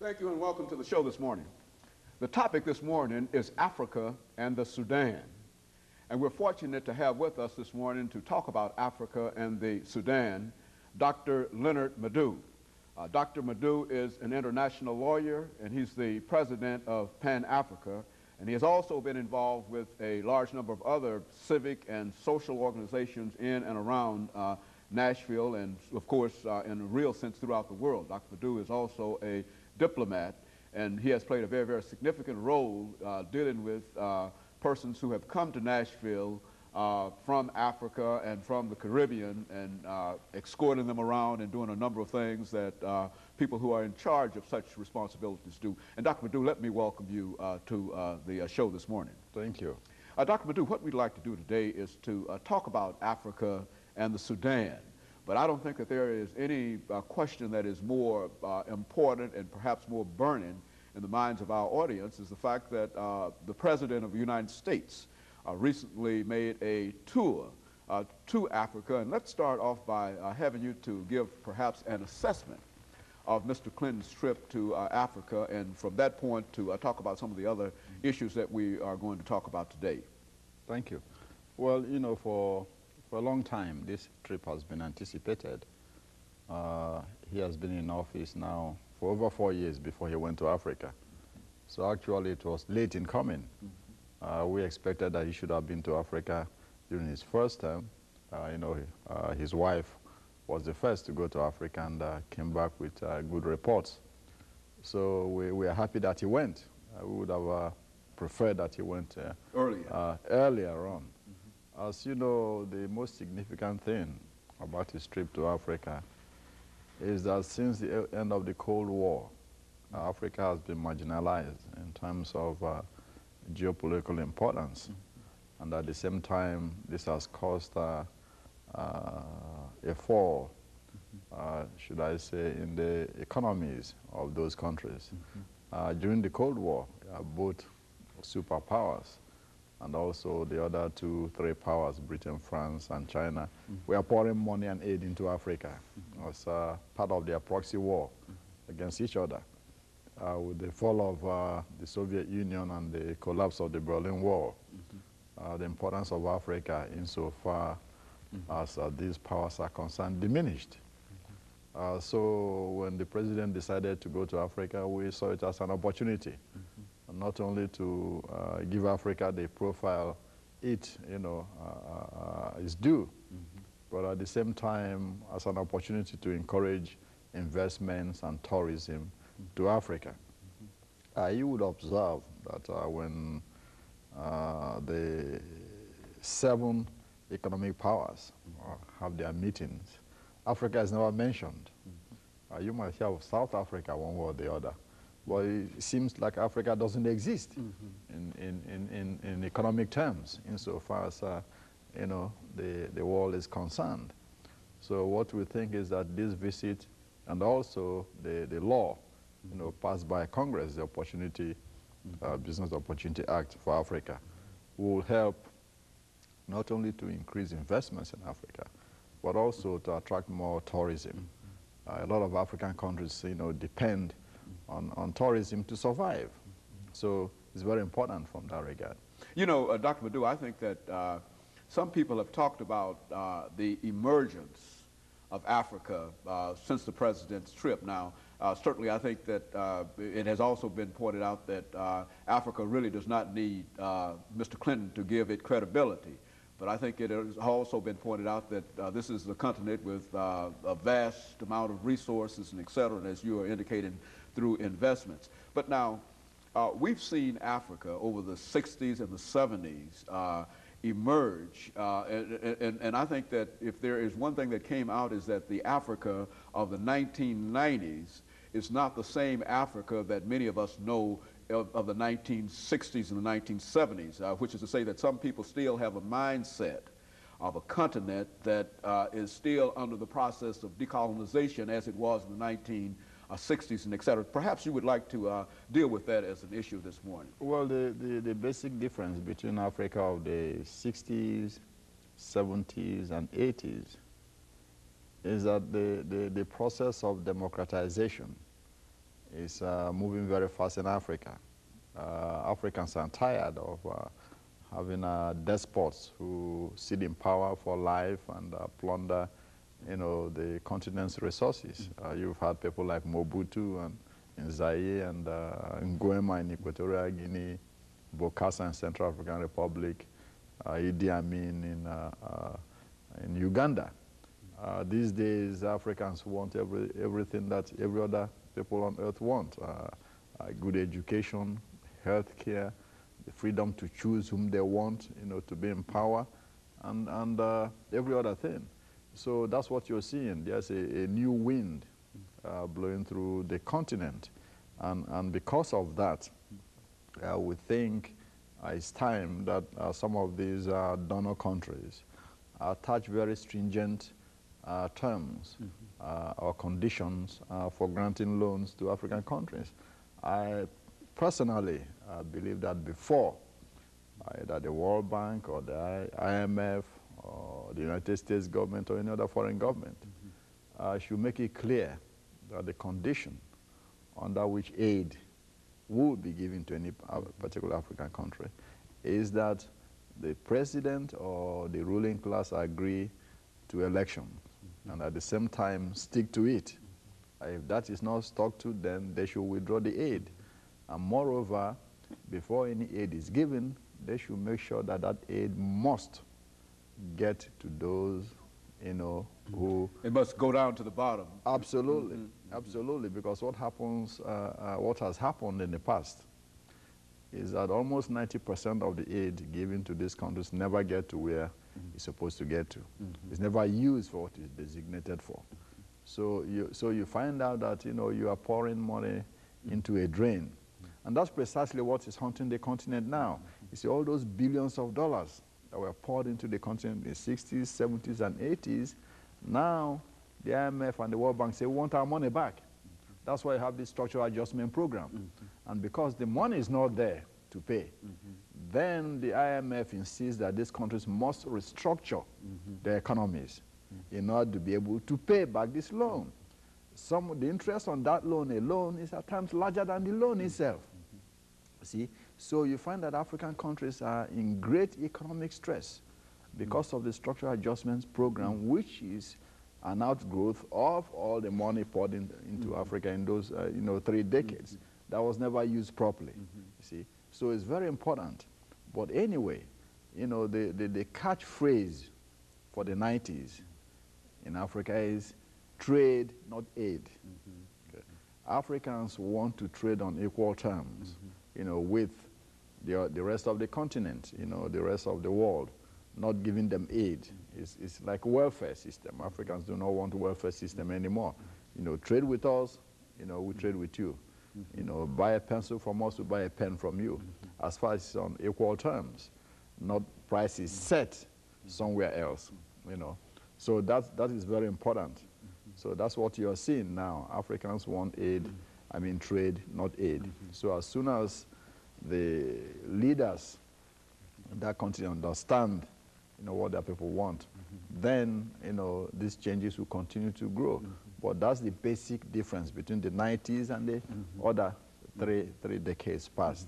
Thank you and welcome to the show this morning. The topic this morning is Africa and the Sudan. And we're fortunate to have with us this morning to talk about Africa and the Sudan, Dr. LMadu. Dr. LMadu is an international lawyer, and he's the president of PanAfrica, and he has also been involved with a large number of other civic and social organizations in and around Nashville and, of course, in a real sense throughout the world. Dr. LMadu is also a diplomat, and he has played a very, very significant role dealing with persons who have come to Nashville from Africa and from the Caribbean and escorting them around and doing a number of things that people who are in charge of such responsibilities do. And Dr. LMadu, let me welcome you to the show this morning. Thank you. Dr. LMadu, what we'd like to do today is to talk about Africa and the Sudan. But I don't think that there is any question that is more important and perhaps more burning in the minds of our audience is the fact that the President of the United States recently made a tour to Africa. And let's start off by having you to give perhaps an assessment of Mr. Clinton's trip to Africa, and from that point to talk about some of the other issues that we are going to talk about today. Thank you. Well, you know, for a long time, this trip has been anticipated. He has been in office now for over 4 years before he went to Africa. So actually, it was late in coming. We expected that he should have been to Africa during his first term. His wife was the first to go to Africa and came back with good reports. So we are happy that he went. We would have preferred that he went earlier on. As you know, the most significant thing about his trip to Africa is that since the end of the Cold War, Africa has been marginalized in terms of geopolitical importance. And at the same time, this has caused a fall, should I say, in the economies of those countries. During the Cold War, both superpowers and also the other three powers, Britain, France, and China, were pouring money and aid into Africa as part of their proxy war against each other. With the fall of the Soviet Union and the collapse of the Berlin Wall, the importance of Africa insofar as these powers are concerned diminished. So when the president decided to go to Africa, we saw it as an opportunity, not only to give Africa the profile it is due, but at the same time as an opportunity to encourage investments and tourism to Africa. You would observe that when the 7 economic powers have their meetings, Africa is never mentioned. You might hear of South Africa one way or the other, but it seems like Africa doesn't exist in economic terms insofar as the world is concerned. So what we think is that this visit and also the law passed by Congress, the Business Opportunity Act for Africa, will help not only to increase investments in Africa, but also to attract more tourism. A lot of African countries, depend on tourism to survive. So it's very important from that regard. You know, Dr. LMadu, I think that some people have talked about the emergence of Africa since the president's trip. Now, certainly I think that it has also been pointed out that Africa really does not need Mr. Clinton to give it credibility. But I think it has also been pointed out that this is a continent with a vast amount of resources and et cetera, as you are indicating, through investments. But now, we've seen Africa over the 60s and the 70s emerge, and I think that if there is one thing that came out is that the Africa of the 1990s is not the same Africa that many of us know of the 1960s and the 1970s, which is to say that some people still have a mindset of a continent that is still under the process of decolonization as it was in the 1960s and et cetera. Perhaps you would like to deal with that as an issue this morning. Well, the basic difference between Africa of the 60s, 70s, and 80s is that the process of democratization is moving very fast in Africa. Africans are tired of having despots who sit in power for life and plunder, the continent's resources. You've had people like Mobutu and in Zaire and Nguema in Equatorial Guinea, Bokassa in Central African Republic, Idi Amin in Uganda. These days, Africans want everything that every other people on earth want. Good education, health care, the freedom to choose whom they want, to be in power, and every other thing. So that's what you're seeing. There's a new wind blowing through the continent. And because of that, we think it's time that some of these donor countries attach very stringent terms or conditions for granting loans to African countries. I personally believe that before either the World Bank or the IMF or the United States government or any other foreign government should make it clear that the condition under which aid would be given to any particular African country is that the president or the ruling class agree to elections and at the same time stick to it. If that is not stuck to, then they should withdraw the aid. And moreover, before any aid is given, they should make sure that that aid must get to those, who... It must go down to the bottom. Absolutely, absolutely, because what happens, what has happened in the past is that almost 90% of the aid given to these countries never get to where it's supposed to get to. It's never used for what it's designated for. So you find out that, you are pouring money into a drain. And that's precisely what is haunting the continent now. You see all those billions of dollars that were poured into the continent in the 60s, 70s, and 80s. Now, the IMF and the World Bank say, we want our money back. That's why you have this structural adjustment program. And because the money is not there to pay, then the IMF insists that these countries must restructure their economies in order to be able to pay back this loan. The interest on that loan alone is at times larger than the loan itself. See? So you find that African countries are in great economic stress because of the structural adjustments program, which is an outgrowth of all the money poured into Africa in those 3 decades that was never used properly. You see? So it's very important. But anyway, the catchphrase for the 90s in Africa is trade, not aid. Okay. Africans want to trade on equal terms, with the rest of the continent, the rest of the world, not giving them aid. It's like a welfare system. Africans do not want a welfare system anymore. Trade with us, we trade with you. Buy a pencil from us, we buy a pen from you. As far as it's on equal terms, not prices set somewhere else, So that is very important. So that's what you're seeing now. Africans want aid, trade, not aid. So as soon as the leaders in that country understand, what their people want, then, these changes will continue to grow. But that's the basic difference between the 90s and the other three decades past.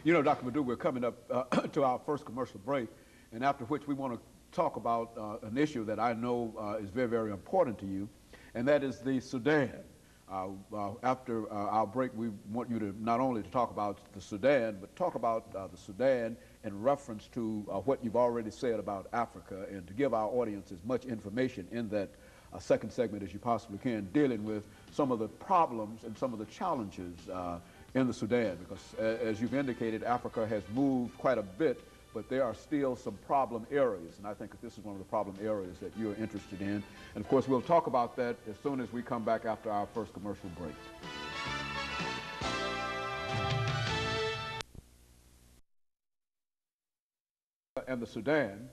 Dr. Madu, we're coming up to our first commercial break, and after which we want to talk about an issue that I know is very, very important to you, and that is the Sudan. After our break, we want you to not only to talk about the Sudan, but talk about the Sudan in reference to what you've already said about Africa, and to give our audience as much information in that second segment as you possibly can, dealing with some of the problems and some of the challenges in the Sudan, because as you've indicated, Africa has moved quite a bit, but there are still some problem areas, and I think that this is one of the problem areas that you're interested in. And of course, we'll talk about that as soon as we come back after our first commercial break. And the Sudan,